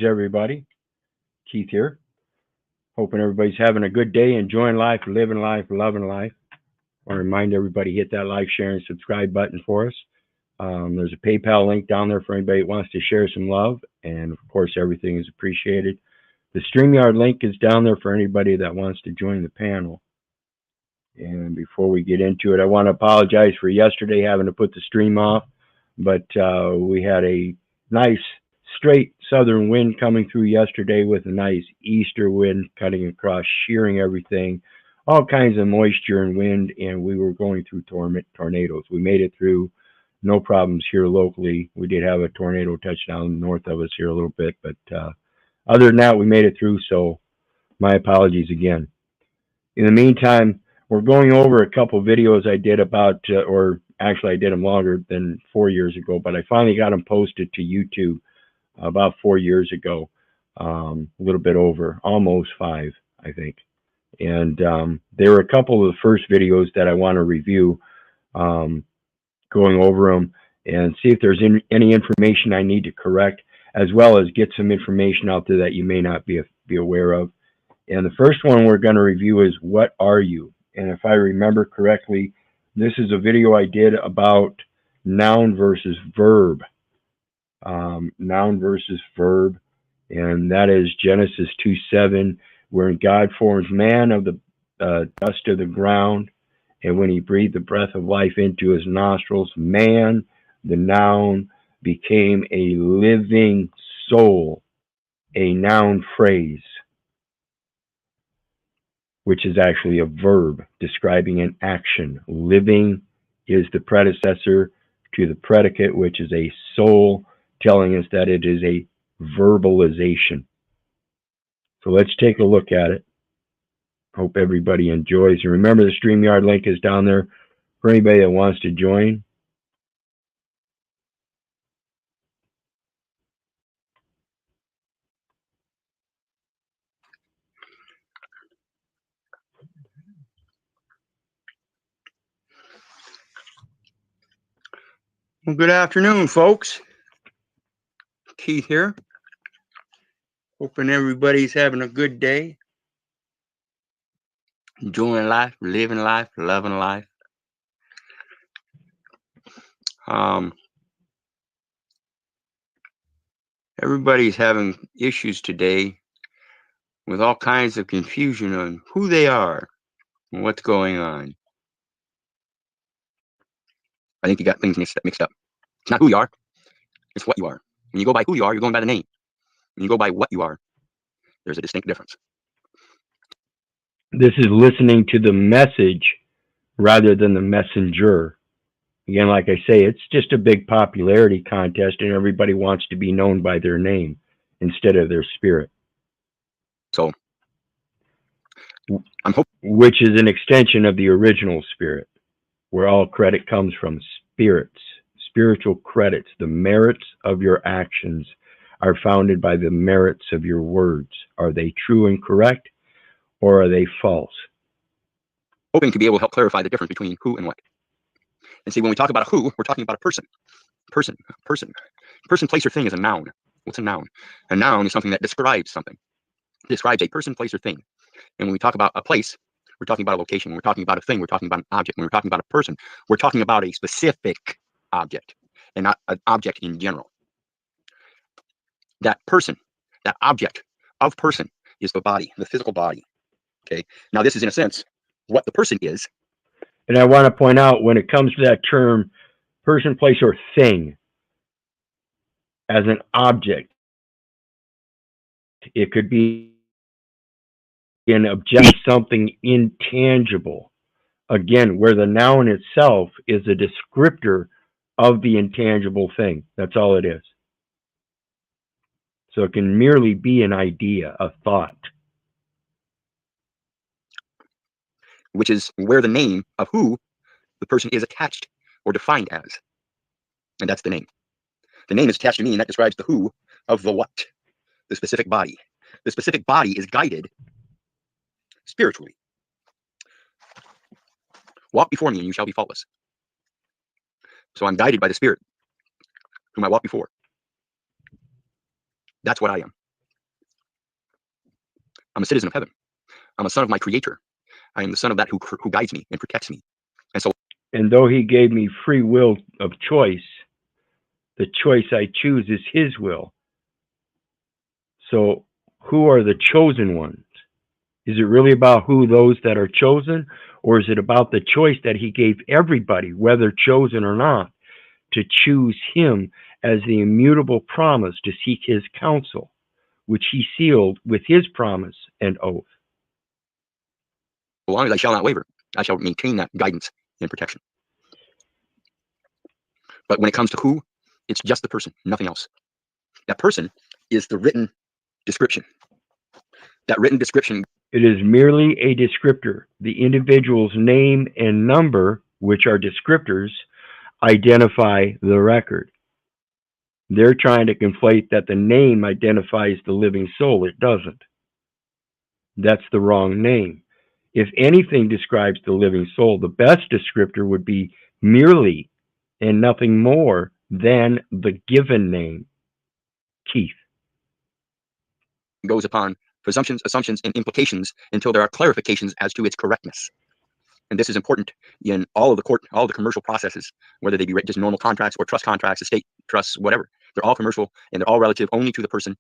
everybody. Keith here. Hoping everybody's having a good day, enjoying life, living life, loving life. I want to remind everybody, hit that like, share, and subscribe button for us. There's a PayPal link down there for anybody that wants to share some love. And, of course, everything is appreciated. The StreamYard link is down there for anybody that wants to join the panel. And before we get into it, I want to apologize for yesterday having to put the stream off. But we had a nice straight southern wind coming through yesterday with a nice easter wind cutting across, shearing everything, all kinds of moisture and wind, and we were going through tornadoes. We made it through, no problems here locally. We did have a tornado touchdown north of us here a little bit, but other than that, we made it through, so my apologies again. In the meantime, we're going over a couple videos I did about, or actually I did them longer than 4 years ago, but I finally got them posted to YouTube about 4 years ago, a little bit over, almost 5, I think. And there were a couple of the first videos that I want to review, going over them and see if there's any information I need to correct, as well as get some information out there that you may not be aware of. And the first one we're going to review is, what are you? And if I remember correctly, this is a video I did about noun versus verb. Noun versus verb, and that is Genesis 2:7, where God forms man of the dust of the ground, and when he breathed the breath of life into his nostrils, man, the noun, became a living soul, a noun phrase, which is actually a verb describing an action. Living is the predecessor to the predicate, which is a soul, telling us that it is a verbalization. So let's take a look at it. Hope everybody enjoys. And remember, the StreamYard link is down there for anybody that wants to join. Well, good afternoon, folks. Keith here. Hoping everybody's having a good day. Enjoying life, living life, loving life. Everybody's having issues today with all kinds of confusion on who they are and what's going on. I think you got things mixed up. It's not who you are, it's what you are. When you go by who you are, you're going by the name. When you go by what you are, there's a distinct difference. This is listening to the message rather than the messenger. Again, like I say, it's just a big popularity contest, and everybody wants to be known by their name instead of their spirit. So, I'm hoping, which is an extension of the original spirit, where all credit comes from. Spirits, spiritual credits, the merits of your actions are founded by the merits of your words. Are they true and correct, or are they false? Hoping to be able to help clarify the difference between who and what. And see, when we talk about a who, we're talking about a person. Person, place, or thing is a noun. What's a noun? A noun is something that describes something. It describes a person, place, or thing. And when we talk about a place, we're talking about a location. When we're talking about a thing, we're talking about an object. When we're talking about a person, we're talking about a specific object and not an object in general. That person, that object of person, is the body, the physical body. Okay. Now, this is, in a sense, what the person is. And I want to point out, when it comes to that term, person, place, or thing, as an object, it could be an object, something intangible. Again, where the noun itself is a descriptor of the intangible thing. That's all it is. So it can merely be an idea, a thought. Which is where the name of who the person is attached or defined as. And that's the name. The name is attached to me, and that describes the who of the what, the specific body. The specific body is guided spiritually. Walk before me and you shall be faultless. So I'm guided by the Spirit whom I walk before. That's what I am. I'm a citizen of heaven. I'm a son of my creator. I am the son of that who guides me and protects me. And so, and though he gave me free will of choice, the choice I choose is his will. So who are the chosen ones? Is it really about who those that are chosen, or is it about the choice that he gave everybody, whether chosen or not, to choose him as the immutable promise to seek his counsel, which he sealed with his promise and oath? as long as I shall not waver, I shall maintain that guidance and protection. But when it comes to who, it's just the person, nothing else. That person is the written description. That written description. It is merely a descriptor. The individual's name and number, which are descriptors, identify the record. They're trying to conflate that the name identifies the living soul. It doesn't. That's the wrong name. If anything describes the living soul, the best descriptor would be merely and nothing more than the given name, Keith. Goes upon presumptions, assumptions, and implications until there are clarifications as to its correctness. And this is important in all of the commercial processes, whether they be just normal contracts or trust contracts, estate trusts, whatever. They're all commercial and they're all relative only to the person,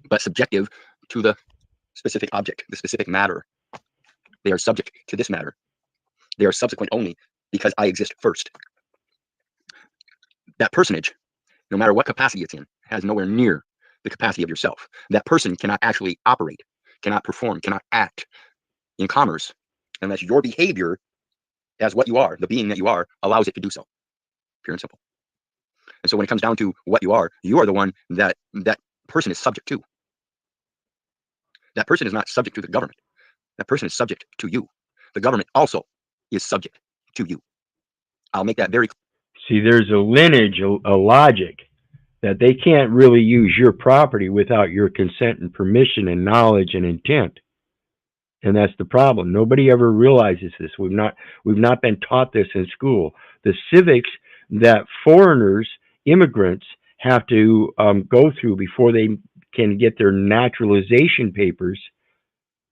but subjective to the specific object, the specific matter. They are subject to this matter. They are subsequent only because I exist first. That personage, no matter what capacity it's in, has nowhere near the capacity of yourself. That person cannot actually operate, cannot perform, cannot act in commerce unless your behavior as what you are, the being that you are, allows it to do so. Pure and simple. And so when it comes down to what you are the one that that person is subject to. That person is not subject to the government. That person is subject to you. The government also is subject to you. I'll make that very clear. See, there's a lineage, a logic that they can't really use your property without your consent and permission and knowledge and intent. And that's the problem. Nobody ever realizes this. We've not been taught this in school. The civics that foreigners, immigrants, have to go through before they can get their naturalization papers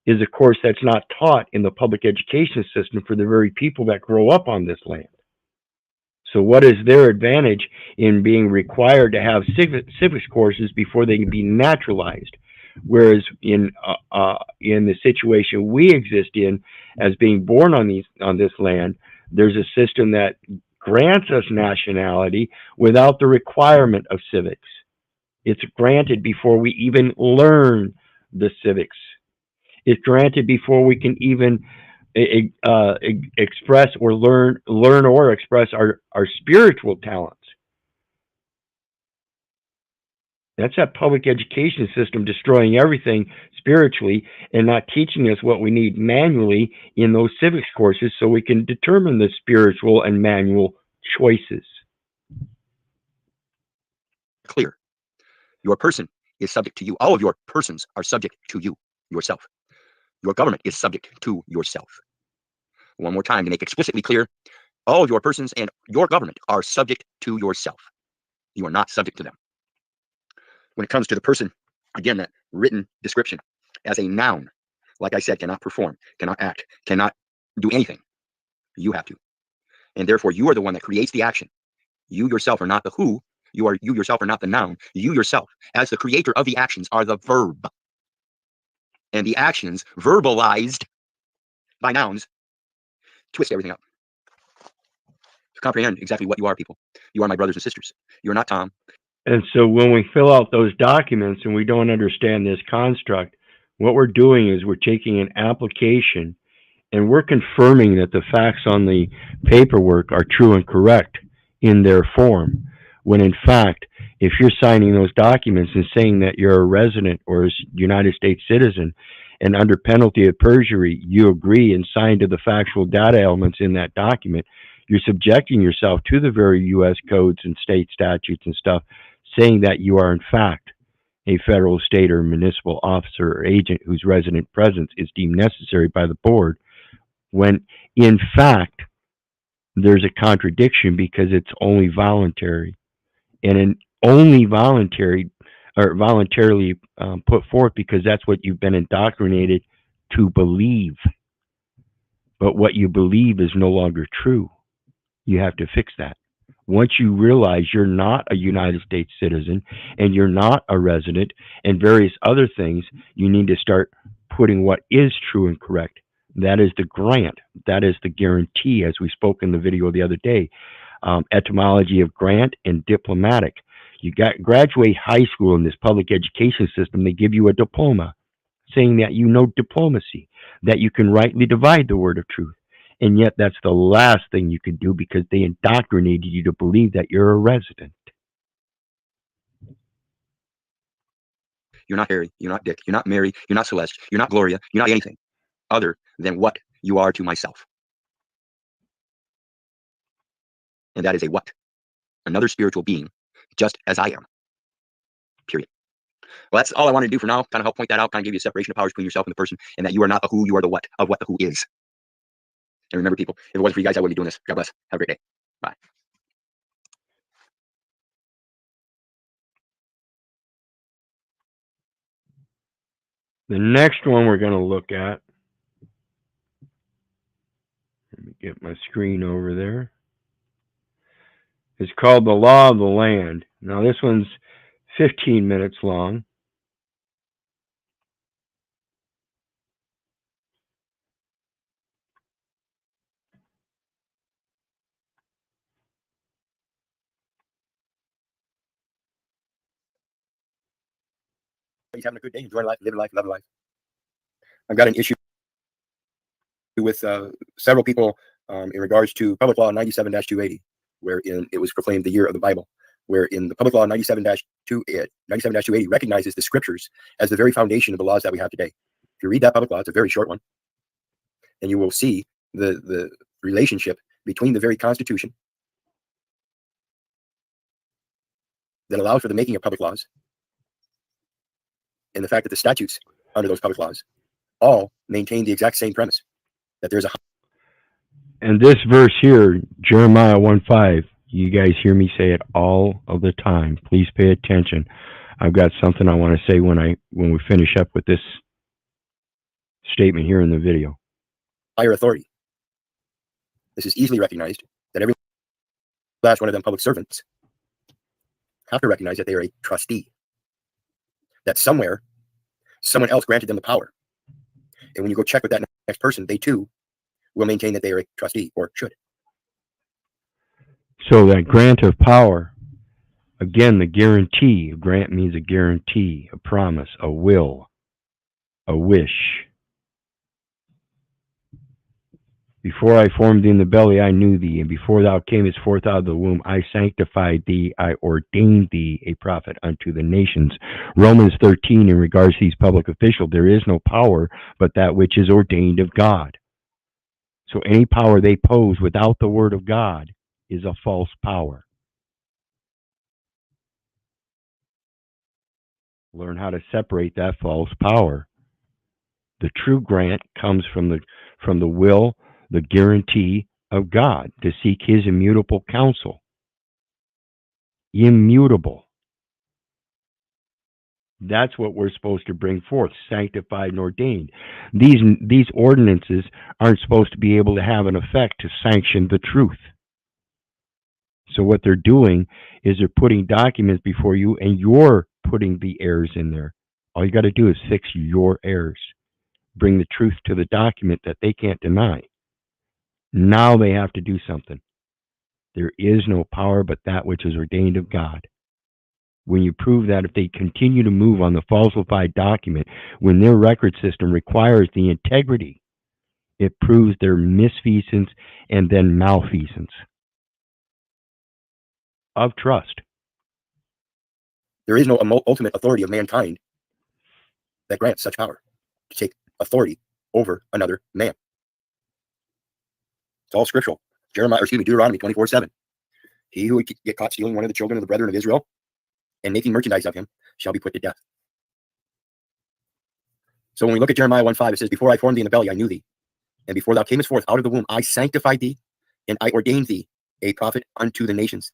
is a course that's not taught in the public education system for the very people that grow up on this land. So what is their advantage in being required to have civics courses before they can be naturalized? Whereas in the situation we exist in as being born on this land, there's a system that grants us nationality without the requirement of civics. It's granted before we even learn the civics. It's granted before we can even express or learn or express our spiritual talents. That's that public education system destroying everything spiritually and not teaching us what we need manually in those civics courses so we can determine the spiritual and manual choices. Clear. Your person is subject to you. All of your persons are subject to you, yourself. Your government is subject to yourself. One more time to make explicitly clear, all of your persons and your government are subject to yourself. You are not subject to them. When it comes to the person, again, that written description as a noun, like I said, cannot perform, cannot act, cannot do anything. You have to. And therefore, you are the one that creates the action. You yourself are not the who. You yourself are not the noun. You yourself, as the creator of the actions, are the verb. And the actions verbalized by nouns twist everything up. To comprehend exactly what you are, people. You are my brothers and sisters. You're not Tom. And so when we fill out those documents and we don't understand this construct, what we're doing is we're taking an application and we're confirming that the facts on the paperwork are true and correct in their form. When in fact, if you're signing those documents and saying that you're a resident or a United States citizen, and under penalty of perjury, you agree and sign to the factual data elements in that document, you're subjecting yourself to the very U.S. codes and state statutes and stuff, saying that you are in fact a federal, state, or municipal officer or agent whose resident presence is deemed necessary by the board, when in fact there's a contradiction because it's only voluntary. And an only voluntary or voluntarily put forth because that's what you've been indoctrinated to believe. But what you believe is no longer true. You have to fix that. Once you realize you're not a United States citizen and you're not a resident and various other things, you need to start putting what is true and correct. That is the grant. That is the guarantee, as we spoke in the video the other day. Etymology of grant and diplomatic. You graduate high school in this public education system, they give you a diploma saying that you know diplomacy, that you can rightly divide the word of truth. And yet that's the last thing you can do because they indoctrinated you to believe that you're a resident. You're not Harry. You're not Dick. You're not Mary. You're not Celeste. You're not Gloria. You're not anything other than what you are to myself. And that is a what? Another spiritual being, just as I am. Period. Well, that's all I wanted to do for now. Kind of help point that out, kind of give you a separation of powers between yourself and the person, and that you are not the who, you are the what of what the who is. And remember, people, if it wasn't for you guys, I wouldn't be doing this. God bless. Have a great day. Bye. The next one we're going to look at, let me get my screen over there, is called the Law of the Land. Now, this one's 15 minutes long. He's having a good day, enjoying life, living life, loving life. I've got an issue with several people in regards to Public Law 97-280, wherein it was proclaimed the year of the Bible, wherein the Public Law 97-280 recognizes the scriptures as the very foundation of the laws that we have today. If you read that public law, it's a very short one, and you will see the relationship between the very Constitution that allows for the making of public laws and the fact that the statutes under those public laws all maintain the exact same premise, that there's a... And this verse here, Jeremiah 1:5, you guys hear me say it all of the time. Please pay attention. I've got something I want to say when we finish up with this statement here in the video. Higher authority. This is easily recognized that every last one of them public servants have to recognize that they are a trustee. That somewhere, someone else granted them the power. And when you go check with that next person, they too will maintain that they are a trustee, or should. So that grant of power, again, the guarantee. A grant means a guarantee, a promise, a will, a wish. Before I formed thee in the belly, I knew thee, and before thou camest forth out of the womb, I sanctified thee, I ordained thee a prophet unto the nations. Romans 13, in regards to these public officials, there is no power but that which is ordained of God. So any power they pose without the word of God is a false power. Learn how to separate that false power. The true grant comes from the will, the guarantee of God to seek his immutable counsel. Immutable. That's what we're supposed to bring forth, sanctified and ordained. These ordinances aren't supposed to be able to have an effect to sanction the truth. So what they're doing is they're putting documents before you, and you're putting the errors in there. All you got to do is fix your errors. Bring the truth to the document that they can't deny. Now they have to do something. There is no power but that which is ordained of God. When you prove that, if they continue to move on the falsified document, when their record system requires the integrity, it proves their misfeasance and then malfeasance of trust. There is no ultimate authority of mankind that grants such power to take authority over another man. It's all scriptural. Deuteronomy 24:7. He who would get caught stealing one of the children of the brethren of Israel and making merchandise of him shall be put to death. So when we look at Jeremiah 1:5, it says, before I formed thee in the belly, I knew thee. And before thou camest forth out of the womb, I sanctified thee, and I ordained thee a prophet unto the nations.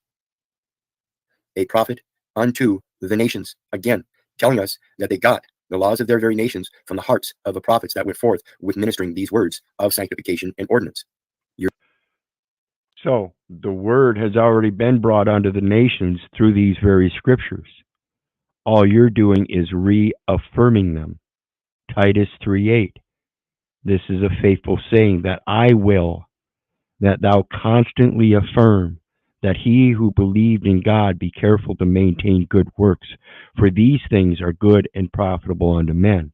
A prophet unto the nations. Again, telling us that they got the laws of their very nations from the hearts of the prophets that went forth with ministering these words of sanctification and ordinance. So the word has already been brought unto the nations through these very scriptures. All you're doing is reaffirming them. Titus 3:8. This is a faithful saying that I will, that thou constantly affirm, that he who believed in God be careful to maintain good works, for these things are good and profitable unto men.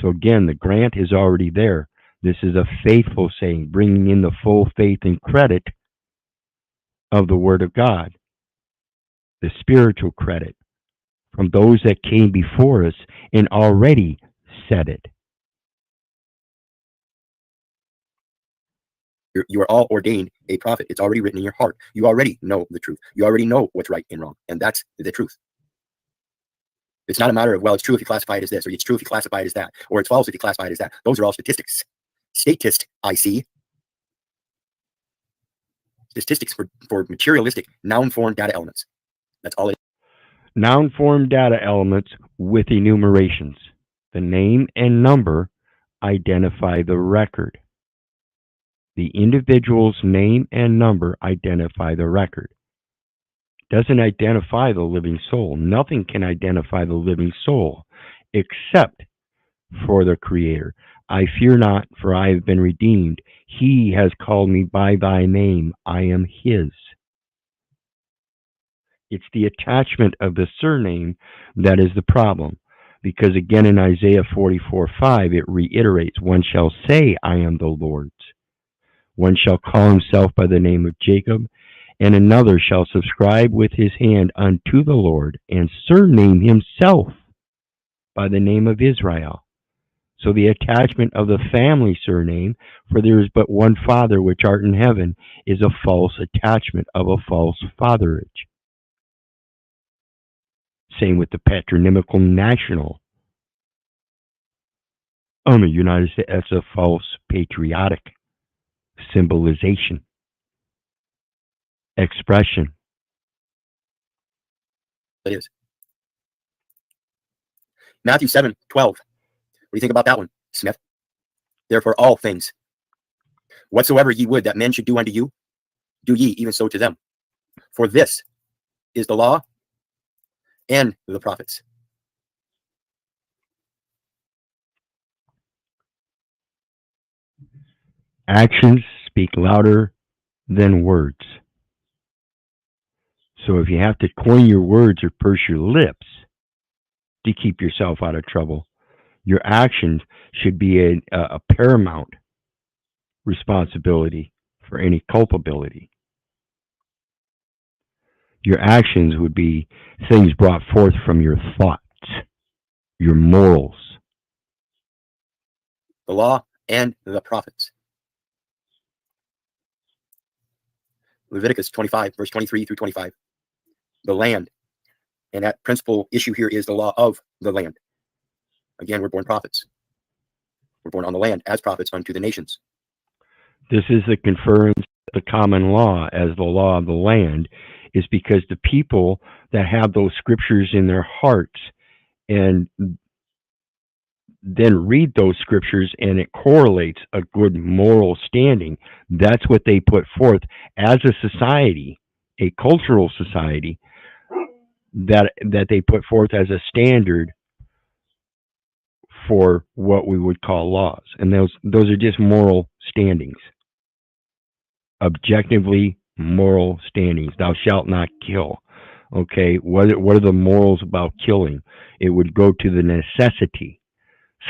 So again, the grant is already there. This is a faithful saying, bringing in the full faith and credit of the Word of God, the spiritual credit from those that came before us and already said it. You are all ordained a prophet. It's already written in your heart. You already know the truth. You already know what's right and wrong, and that's the truth. It's not a matter of, well, it's true if you classify it as this, or it's true if you classify it as that, or it's false if you classify it as that. Those are all statistics. Statist, I see. Statistics for materialistic noun form data elements. That's all it is. Noun form data elements with enumerations. The name and number identify the record. The individual's name and number identify the record. Doesn't identify the living soul. Nothing can identify the living soul except for the Creator. I fear not, for I have been redeemed. He has called me by thy name. I am his. It's the attachment of the surname that is the problem. Because again in Isaiah 44:5, it reiterates, one shall say, I am the Lord's. One shall call himself by the name of Jacob, and another shall subscribe with his hand unto the Lord, and surname himself by the name of Israel. So the attachment of the family surname, for there is but one Father which art in heaven, is a false attachment of a false fatherage. Same with the patronymical national. I'm a United States. That's a false patriotic symbolization, expression. It is. Matthew 7:12. What do you think about that one, Smith? Therefore, all things, whatsoever ye would that men should do unto you, do ye even so to them. For this is the law and the prophets. Actions speak louder than words. So if you have to coin your words or purse your lips to keep yourself out of trouble, your actions should be a paramount responsibility for any culpability. Your actions would be things brought forth from your thoughts, your morals. The law and the prophets. Leviticus 25, verse 23 through 25. The land. And that principal issue here is the law of the land. Again, we're born prophets. We're born on the land as prophets unto the nations. This is the conference of the common law as the law of the land, is because the people that have those scriptures in their hearts and then read those scriptures and it correlates a good moral standing, that's what they put forth as a society, a cultural society, that they put forth as a standard for what we would call laws. And those are just moral standings. Objectively moral standings. Thou shalt not kill. Okay, what are the morals about killing? It would go to the necessity.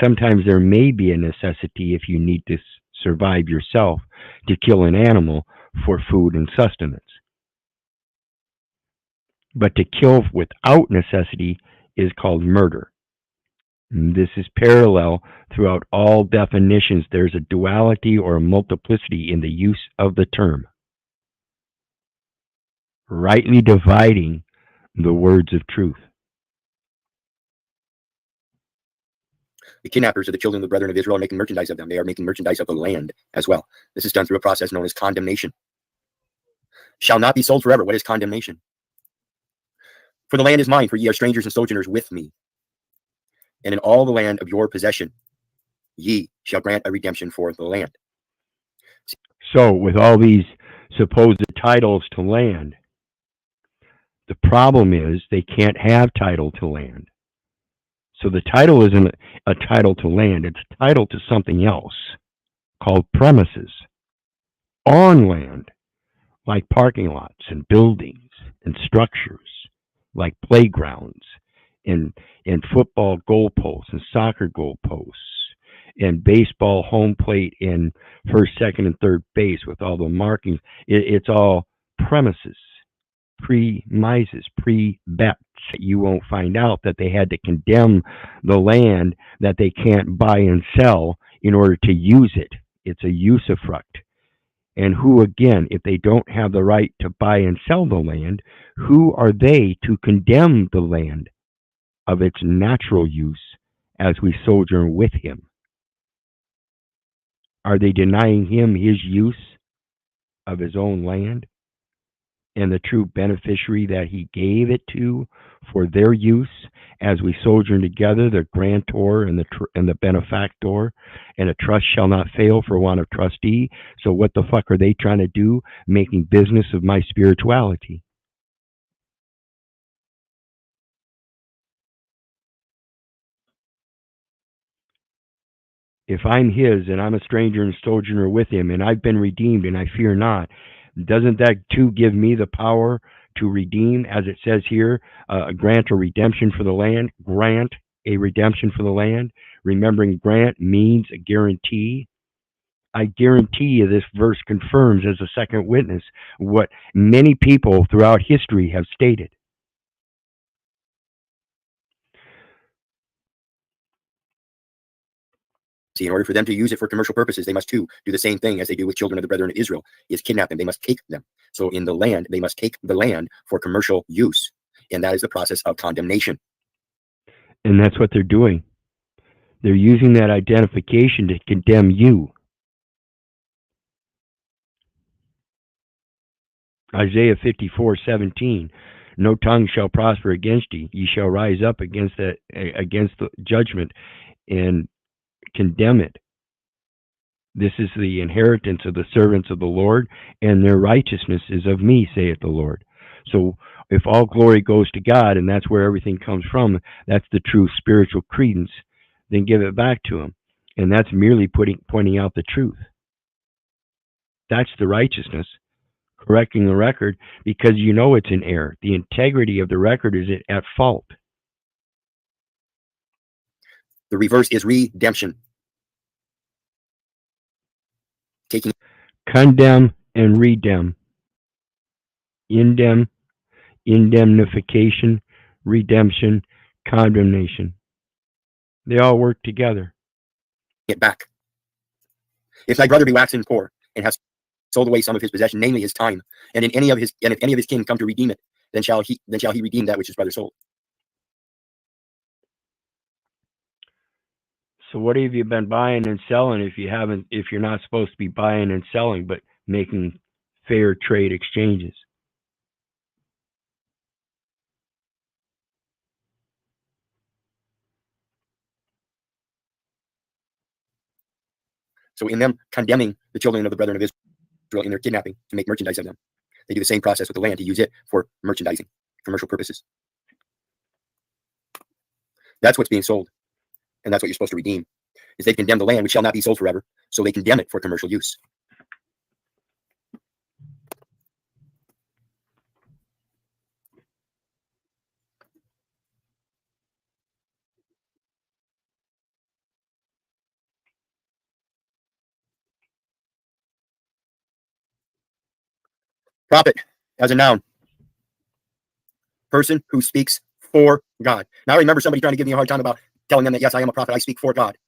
Sometimes there may be a necessity if you need to survive yourself to kill an animal for food and sustenance. But to kill without necessity is called murder. And this is parallel throughout all definitions. There's a duality or a multiplicity in the use of the term. Rightly dividing the words of truth. The kidnappers are the children of the brethren of Israel, making merchandise of them. They are making merchandise of the land as well. This is done through a process known as condemnation. Shall not be sold forever. What is condemnation? For the land is mine, for ye are strangers and sojourners with me. And in all the land of your possession, ye shall grant a redemption for the land. So, with all these supposed titles to land, the problem is they can't have title to land. So the title isn't a title to land, it's a title to something else called premises on land, like parking lots and buildings and structures, like playgrounds and football goalposts and soccer goalposts and baseball home plate and first, second, and third base with all the markings. It's all premises, pre-mises, pre-bets. You won't find out that they had to condemn the land that they can't buy and sell in order to use it. It's a usufruct. And who, again, if they don't have the right to buy and sell the land, who are they to condemn the land of its natural use as we sojourn with him? Are they denying him his use of his own land and the true beneficiary that he gave it to for their use as we sojourn together, the grantor and the benefactor, and a trust shall not fail for want of trustee? So what the fuck are they trying to do, making business of my spirituality? If I'm his and I'm a stranger and sojourner with him and I've been redeemed and I fear not, doesn't that too give me the power to redeem, as it says here, grant a redemption for the land? Grant a redemption for the land. Remembering grant means a guarantee. I guarantee you this verse confirms as a second witness what many people throughout history have stated. See, in order for them to use it for commercial purposes, they must too do the same thing as they do with children of the brethren of Israel, is kidnap them. They must take them. So in the land, they must take the land for commercial use. And that is the process of condemnation. And that's what they're doing. They're using that identification to condemn you. Isaiah 54:17. No tongue shall prosper against ye. Ye shall rise up against the judgment and condemn it. This is the inheritance of the servants of the Lord, and their righteousness is of me, saith the Lord. So if all glory goes to God, and that's where everything comes from, that's the true spiritual credence, then give it back to him. And that's merely pointing out the truth. That's the righteousness, correcting the record, because you know it's in error. The integrity of the record is at fault. The reverse is redemption. Taking Condemn and redem. Indemnification, redemption, condemnation. They all work together. it back. If thy brother be waxen poor and has sold away some of his possession, namely his time, and if any of his kin come to redeem it, then shall he redeem that which his brother sold. So what have you been buying and selling if you're not supposed to be buying and selling, but making fair trade exchanges? So in them condemning the children of the brethren of Israel in their kidnapping to make merchandise of them, they do the same process with the land to use it for merchandising, commercial purposes. That's what's being sold. And that's what you're supposed to redeem. Is they condemn the land which shall not be sold forever, so they condemn it for commercial use. Prophet as a noun. Person who speaks for God. Now I remember somebody trying to give me a hard time about telling them that, yes, I am a prophet, I speak for God.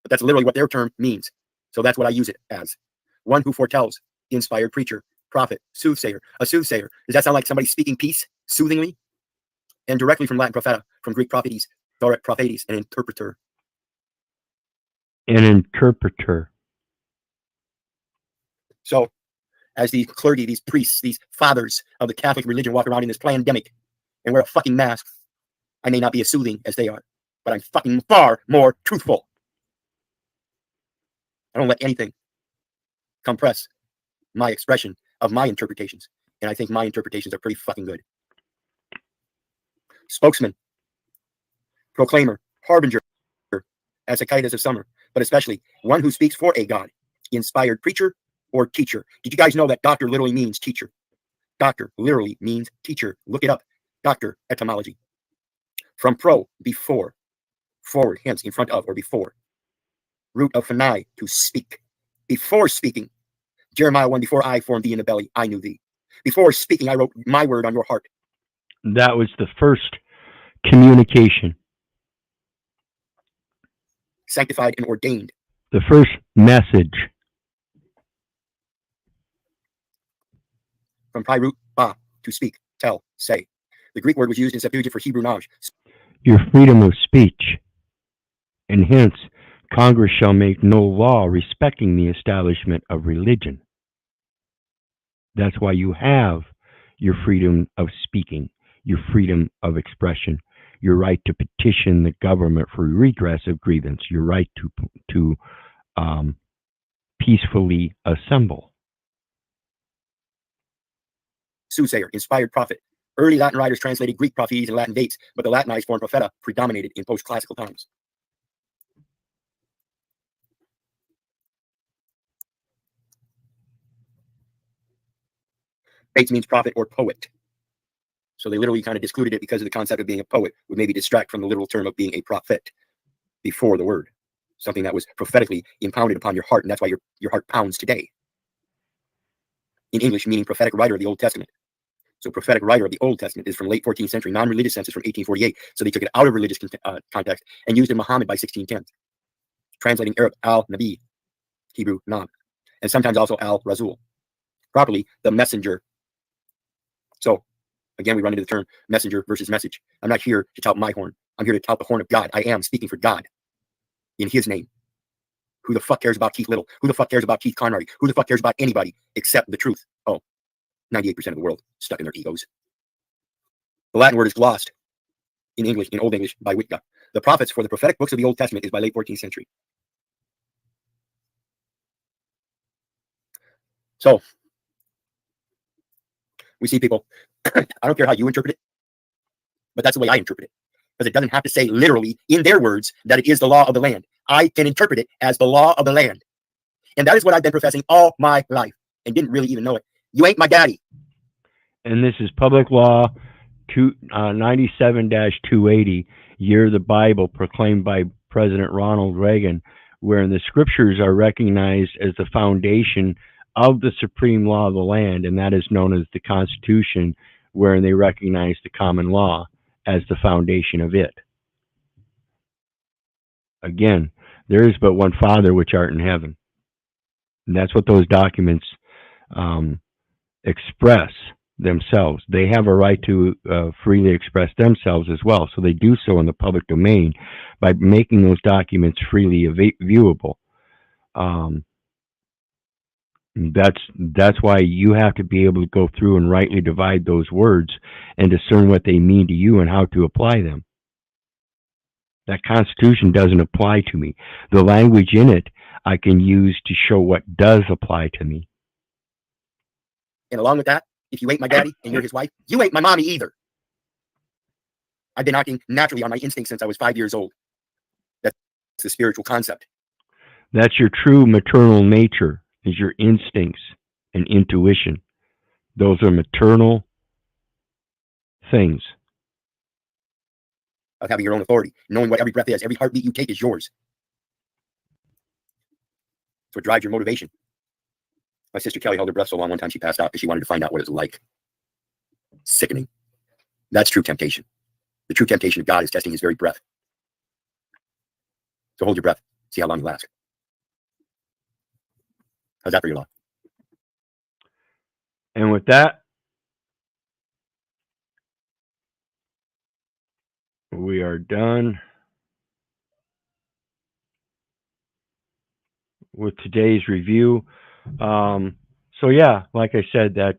But that's literally what their term means. So that's what I use it as. One who foretells, inspired preacher, prophet, soothsayer. A soothsayer. Does that sound like somebody speaking peace soothingly? And directly from Latin propheta, from Greek prophetes, prophetes, an interpreter. An interpreter. So as the clergy, these priests, these fathers of the Catholic religion walk around in this pandemic and wear a fucking mask, I may not be as soothing as they are, but I'm fucking far more truthful. I don't let anything compress my expression of my interpretations, and I think my interpretations are pretty fucking good. Spokesman, proclaimer, harbinger, as cicadas of summer, but especially one who speaks for a God, inspired preacher or teacher. Did you guys know that doctor literally means teacher? Doctor literally means teacher. Look it up. Doctor etymology. From pro, before, forward, hence, in front of, or before. Root of phanai, to speak. Before speaking. Jeremiah 1, before I formed thee in the belly, I knew thee. Before speaking, I wrote my word on your heart. That was the first communication, Sanctified and ordained. the first message. From pi root, ba, to speak, tell, say. The Greek word was used in Septuagint for Hebrew knowledge. Your freedom of speech. And hence, Congress shall make no law respecting the establishment of religion. That's why you have your freedom of speaking, your freedom of expression, your right to petition the government for redress of grievance, your right to peacefully assemble. Soothsayer, inspired prophet. Early Latin writers translated Greek prophecies and Latin dates, but the Latinized form propheta predominated in post-classical times. Bates means prophet or poet. So they literally kind of discluded it because of the concept of being a poet would maybe distract from the literal term of being a prophet before the word. Something that was prophetically impounded upon your heart, and that's why your heart pounds today. In English, meaning prophetic writer of the Old Testament. So prophetic writer of the Old Testament is from late 14th century, non-religious census from 1848. So they took it out of religious context and used in Muhammad by 1610. Translating Arab al-Nabi, Hebrew Nab, and sometimes also al-Rasul. Properly, the messenger. So again, we run into the term messenger versus message. I'm not here to tout my horn. I'm here to tout the horn of God. I am speaking for God in his name. Who the fuck cares about Keith Little? Who the fuck cares about Keith Conrad? Who the fuck cares about anybody except the truth? Oh, 98% of the world stuck in their egos. The Latin word is glossed in English, in Old English, by Wittga. The prophets for the prophetic books of the Old Testament is by late 14th century. So we see people, I don't care how you interpret it, but that's the way I interpret it. Because it doesn't have to say literally in their words that it is the law of the land. I can interpret it as the law of the land. And that is what I've been professing all my life and didn't really even know it. You ain't my daddy. And this is Public Law 97-280, Year of the Bible, proclaimed by President Ronald Reagan, wherein the scriptures are recognized as the foundation of the supreme law of the land, and that is known as the Constitution, wherein they recognize the common law as the foundation of it. Again, there is but one Father which art in heaven. And that's what those documents express themselves. They have a right to freely express themselves as well. So they do so in the public domain by making those documents freely viewable. That's why you have to be able to go through and rightly divide those words and discern what they mean to you and how to apply them. That Constitution doesn't apply to me. The language in it I can use to show what does apply to me. And along with that, if you ain't my daddy and you're his wife, you ain't my mommy either. I've been acting naturally on my instincts since I was 5 years old. That's the spiritual concept. That's your true maternal nature, is your instincts and intuition. Those are maternal things. Of having your own authority, knowing what every breath is, every heartbeat you take is yours. That's what drives your motivation. My sister Kelly held her breath so long one time she passed out because she wanted to find out what it was like. Sickening. That's true temptation. The true temptation of God is testing his very breath. So hold your breath. See how long you last. How's that for your law? And with that, we are done with today's review. So So yeah, like I said, that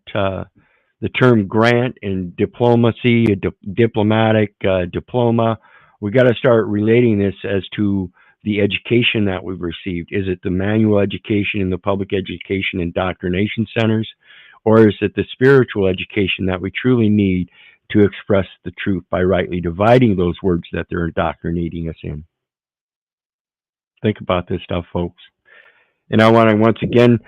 the term grant and diplomacy, diplomatic diploma, we got to start relating this as to the education that we've received. Is it the manual education in the public education indoctrination centers, or is it the spiritual education that we truly need to express the truth by rightly dividing those words that they're indoctrinating us in? Think about this stuff, folks. And I want to once again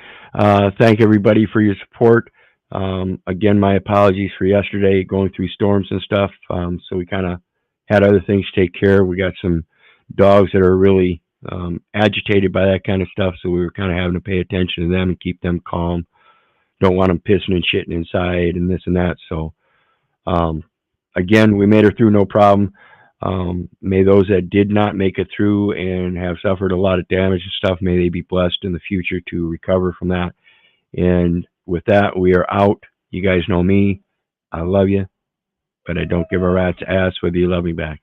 thank everybody for your support. Again, my apologies for yesterday, going through storms and stuff. So we kind of had other things to take care of. We got some dogs that are really agitated by that kind of stuff, so we were kind of having to pay attention to them and keep them calm. Don't want them pissing and shitting inside and this and that. So again, we made it through no problem. May those that did not make it through and have suffered a lot of damage and stuff, may they be blessed in the future to recover from that. And with that, we are out. You guys know me. I love you, but I don't give a rat's ass whether you love me back.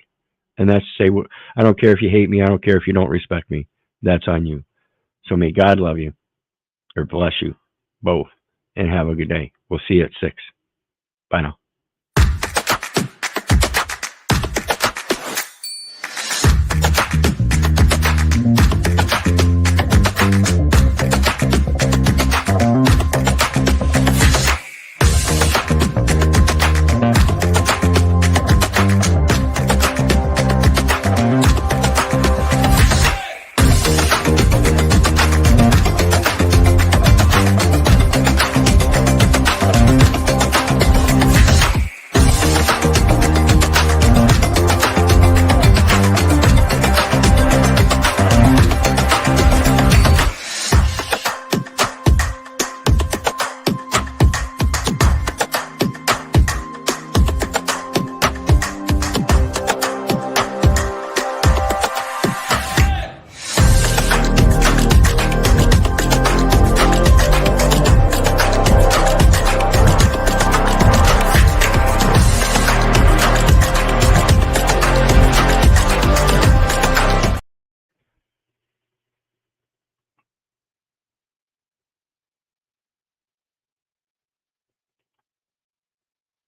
And that's to say, I don't care if you hate me. I don't care if you don't respect me. That's on you. So may God love you, or bless you both, and have a good day. We'll see you at 6. Bye now.